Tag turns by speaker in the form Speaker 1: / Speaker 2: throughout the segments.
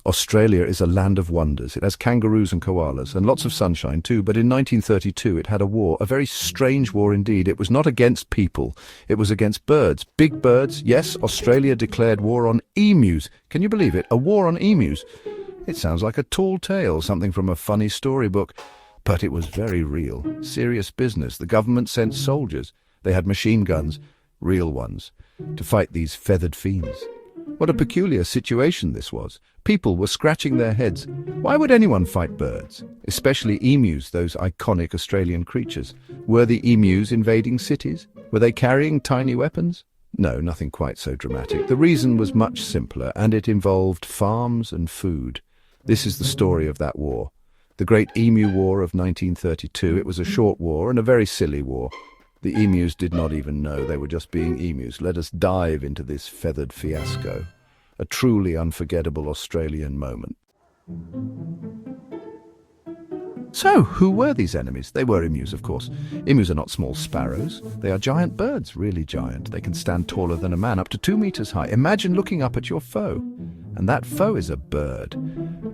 Speaker 1: Australia is a land of wonders. It has kangaroos and koalas, and lots of sunshine too, but in 1932 it had a war, a very strange war indeed. It was not against people, it was against birds. Big birds, yes, Australia declared war on emus. Can you believe it? A war on emus. It sounds like a tall tale, something from a funny storybook. But it was very real, serious business. The government sent soldiers. They had machine guns, real ones, to fight these feathered fiends. What a peculiar situation this was. People were scratching their heads. Why would anyone fight birds? Especially emus, those iconic Australian creatures. Were the emus invading cities? Were they carrying tiny weapons? No, nothing quite so dramatic. The reason was much simpler, and it involved farms and food. This is the story of that war. The Great Emu War of 1932. It was a short war and a very silly war. The emus did not even know they were just being emus. Let us dive into this feathered fiasco. A truly unforgettable Australian moment. So, who were these enemies? They were emus, of course. Emus are not small sparrows. They are giant birds, really giant. They can stand taller than a man, up to 2 meters high. Imagine looking up at your foe. And that foe is a bird.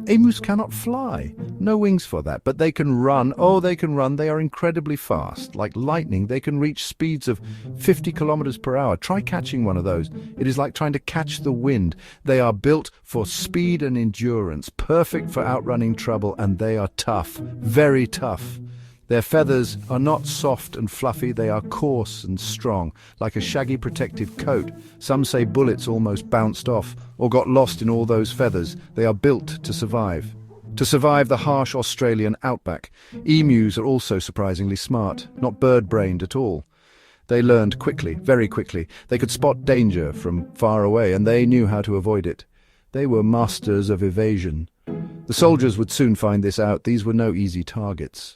Speaker 1: Emus cannot fly. No wings for that, but they can run. Oh, they can run. They are incredibly fast. Like lightning, they can reach speeds of 50 kilometers per hour. Try catching one of those. It is like trying to catch the wind. They are built for speed and endurance, perfect for outrunning trouble, and they are tough, very tough. Their feathers are not soft and fluffy, they are coarse and strong, like a shaggy protective coat. Some say bullets almost bounced off or got lost in all those feathers. They are built to survive. To survive the harsh Australian outback. Emus are also surprisingly smart, not bird-brained at all. They learned quickly, very quickly. They could spot danger from far away, and they knew how to avoid it. They were masters of evasion. The soldiers would soon find this out. These were no easy targets.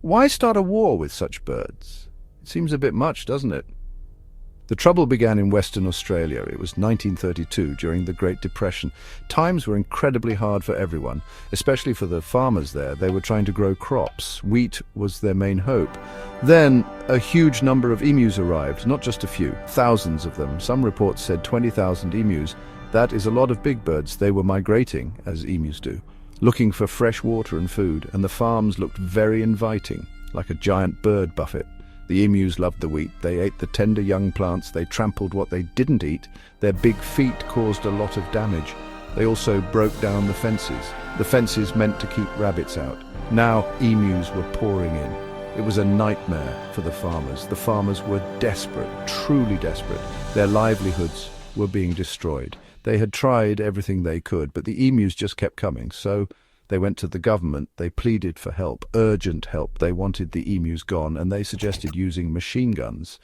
Speaker 1: Why start a war with such birds? It seems a bit much, doesn't it? The trouble began in Western Australia. It was 1932, during the Great Depression. Times were incredibly hard for everyone, especially for the farmers there. They were trying to grow crops. Wheat was their main hope. Then, a huge number of emus arrived, not just a few, thousands of them. Some reports said 20,000 emus. That is a lot of big birds. They were migrating, as emus do, looking for fresh water and food, and the farms looked very inviting, like a giant bird buffet. The emus loved the wheat. They ate the tender young plants. They trampled what they didn't eat. Their big feet caused a lot of damage. They also broke down the fences. The fences meant to keep rabbits out. Now emus were pouring in. It was a nightmare for the farmers. The farmers were desperate, truly desperate. Their livelihoods were being destroyed. They had tried everything they could, but the emus just kept coming. So they went to the government. They pleaded for help, urgent help. They wanted the emus gone, and they suggested using machine guns.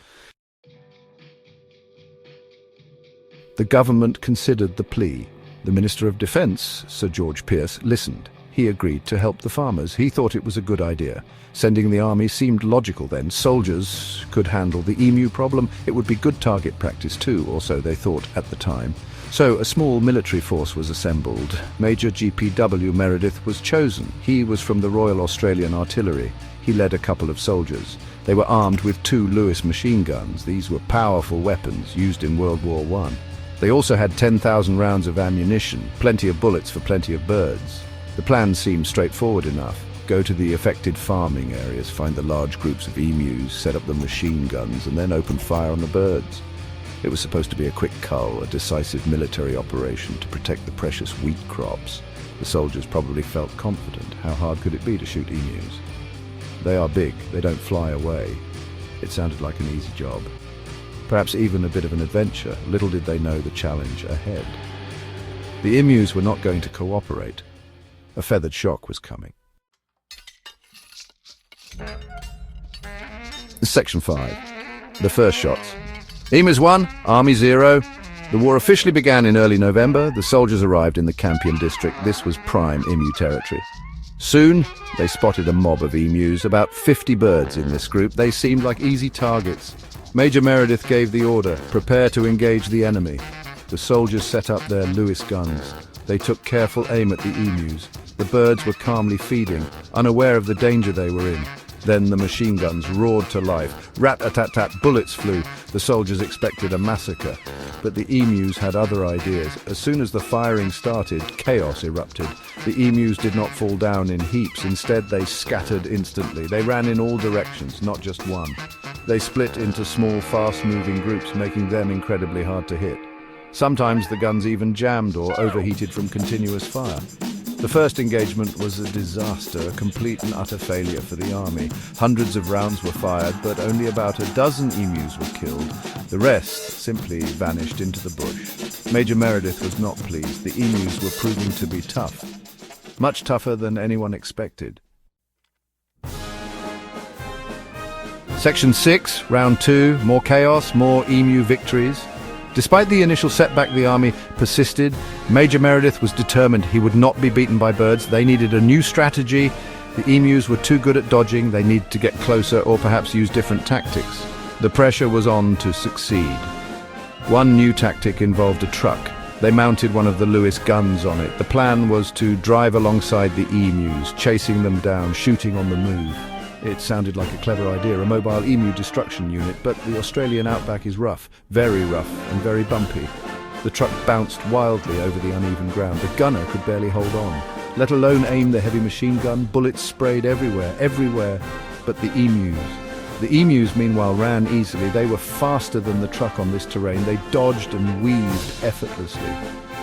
Speaker 1: The government considered the plea. The Minister of Defence, Sir George Pearce, listened. He agreed to help the farmers. He thought it was a good idea. Sending the army seemed logical then. Soldiers could handle the emu problem. It would be good target practice too, or so they thought at the time. So a small military force was assembled. Major G.P.W. Meredith was chosen. He was from the Royal Australian Artillery. He led a couple of soldiers. They were armed with 2 Lewis machine guns. These were powerful weapons used in World War I. They also had 10,000 rounds of ammunition, plenty of bullets for plenty of birds. The plan seemed straightforward enough. Go to the affected farming areas, find the large groups of emus, set up the machine guns, and then open fire on the birds. It was supposed to be a quick cull, a decisive military operation to protect the precious wheat crops. The soldiers probably felt confident. How hard could it be to shoot emus? They are big, they don't fly away. It sounded like an easy job. Perhaps even a bit of an adventure. Little did they know the challenge ahead. The emus were not going to cooperate. A feathered shock was coming. Section 5. The first shots. Emus 1, Army 0. The war officially began in early November. The soldiers arrived in the Campion district. This was prime emu territory. Soon, they spotted a mob of emus, about 50 birds in this group. They seemed like easy targets. Major Meredith gave the order, prepare to engage the enemy. The soldiers set up their Lewis guns. They took careful aim at the emus. The birds were calmly feeding, unaware of the danger they were in. Then the machine guns roared to life. Rat-a-tat-tat, bullets flew. The soldiers expected a massacre. But the emus had other ideas. As soon as the firing started, chaos erupted. The emus did not fall down in heaps. Instead, they scattered instantly. They ran in all directions, not just one. They split into small, fast-moving groups, making them incredibly hard to hit. Sometimes the guns even jammed or overheated from continuous fire. The first engagement was a disaster, a complete and utter failure for the army. Hundreds of rounds were fired, but only about a dozen emus were killed. The rest simply vanished into the bush. Major Meredith was not pleased. The emus were proving to be tough, much tougher than anyone expected. Section 6, Round 2, more chaos, more emu victories. Despite the initial setback, the army persisted. Major Meredith was determined he would not be beaten by birds. They needed a new strategy. The emus were too good at dodging. They needed to get closer or perhaps use different tactics. The pressure was on to succeed. One new tactic involved a truck. They mounted one of the Lewis guns on it. The plan was to drive alongside the emus, chasing them down, shooting on the move. It sounded like a clever idea, a mobile emu destruction unit, but the Australian outback is rough and very bumpy. The truck bounced wildly over the uneven ground. The gunner could barely hold on, let alone aim the heavy machine gun. Bullets sprayed everywhere but the emus. The emus, meanwhile, ran easily. They were faster than the truck on this terrain. They dodged and weaved effortlessly.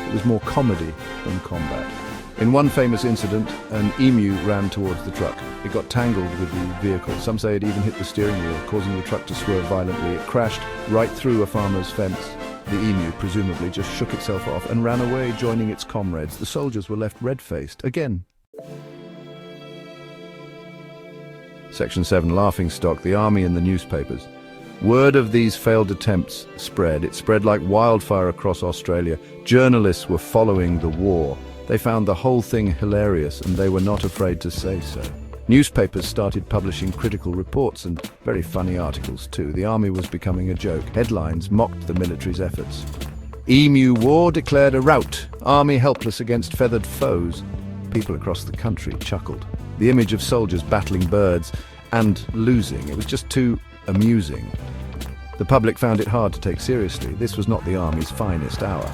Speaker 1: It was more comedy than combat. In one famous incident, an emu ran towards the truck. It got tangled with the vehicle. Some say it even hit the steering wheel, causing the truck to swerve violently. It crashed right through a farmer's fence. The emu presumably just shook itself off and ran away, joining its comrades. The soldiers were left red-faced again. Section 7, Laughingstock, the army and the newspapers. Word of these failed attempts spread. It spread like wildfire across Australia. Journalists were following the war. They found the whole thing hilarious, and they were not afraid to say so. Newspapers started publishing critical reports and very funny articles too. The army was becoming a joke. Headlines mocked the military's efforts. Emu war declared a rout. Army helpless against feathered foes. People across the country chuckled. The image of soldiers battling birds and losing, it was just too amusing. The public found it hard to take seriously. This was not the army's finest hour.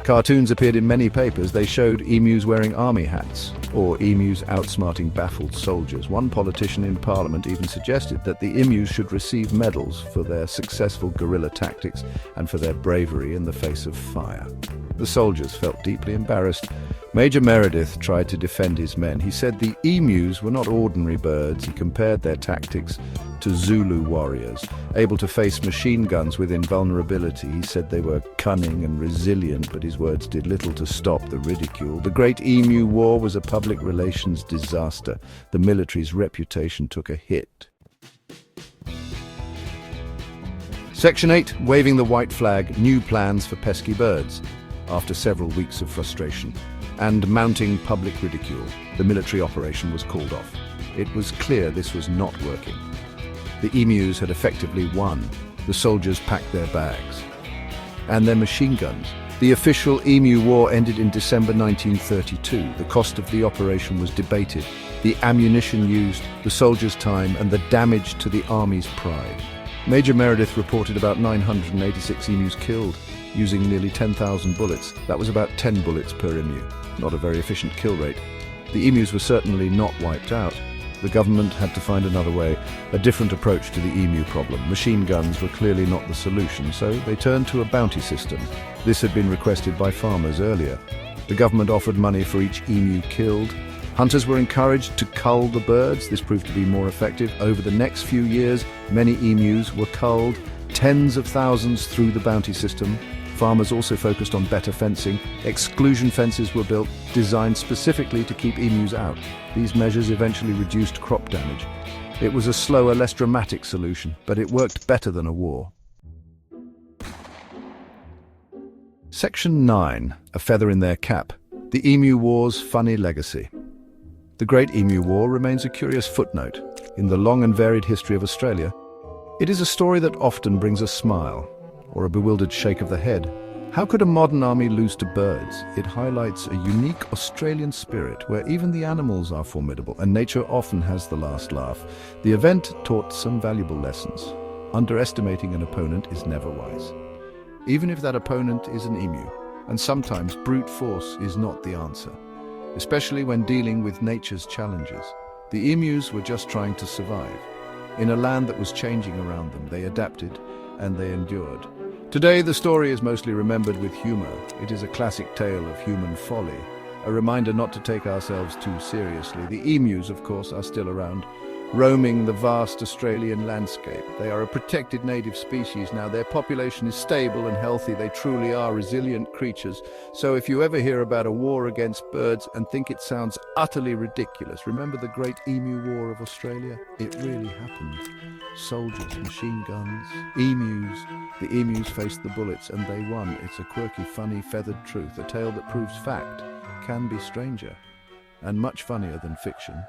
Speaker 1: Cartoons appeared in many papers. They showed emus wearing army hats, or emus outsmarting baffled soldiers. One politician in Parliament even suggested that the emus should receive medals for their successful guerrilla tactics and for their bravery in the face of fire. The soldiers felt deeply embarrassed. Major Meredith tried to defend his men. He said the emus were not ordinary birds. He compared their tactics to Zulu warriors, able to face machine guns with invulnerability. He said they were cunning and resilient, but his words did little to stop the ridicule. The Great Emu War was a public relations disaster. The military's reputation took a hit. Section 8, waving the white flag, new plans for pesky birds. After several weeks of frustration and mounting public ridicule, the military operation was called off. It was clear this was not working. The emus had effectively won. The soldiers packed their bags and their machine guns. The official Emu War ended in December 1932. The cost of the operation was debated. The ammunition used, the soldiers' time, and the damage to the army's pride. Major Meredith reported about 986 emus killed, using nearly 10,000 bullets. That was about 10 bullets per emu. Not a very efficient kill rate. The emus were certainly not wiped out. The government had to find another way, a different approach to the emu problem. Machine guns were clearly not the solution, so they turned to a bounty system. This had been requested by farmers earlier. The government offered money for each emu killed. Hunters were encouraged to cull the birds. This proved to be more effective. Over the next few years, many emus were culled, tens of thousands through the bounty system. Farmers also focused on better fencing. Exclusion fences were built, designed specifically to keep emus out. These measures eventually reduced crop damage. It was a slower, less dramatic solution, but it worked better than a war. Section 9, a feather in their cap. The Emu War's funny legacy. The Great Emu War remains a curious footnote in the long and varied history of Australia. It is a story that often brings a smile or a bewildered shake of the head. How could a modern army lose to birds? It highlights a unique Australian spirit where even the animals are formidable and nature often has the last laugh. The event taught some valuable lessons. Underestimating an opponent is never wise, even if that opponent is an emu. And sometimes brute force is not the answer, especially when dealing with nature's challenges. The emus were just trying to survive. In a land that was changing around them, they adapted and they endured. Today, the story is mostly remembered with humor. It is a classic tale of human folly, a reminder not to take ourselves too seriously. The emus, of course, are still around, roaming the vast Australian landscape. They are a protected native species now. Their population is stable and healthy. They truly are resilient creatures. So if you ever hear about a war against birds and think it sounds utterly ridiculous, remember the Great Emu War of Australia? It really happened. Soldiers, machine guns, emus. The emus faced the bullets and they won. It's a quirky, funny, feathered truth, a tale that proves fact can be stranger and much funnier than fiction.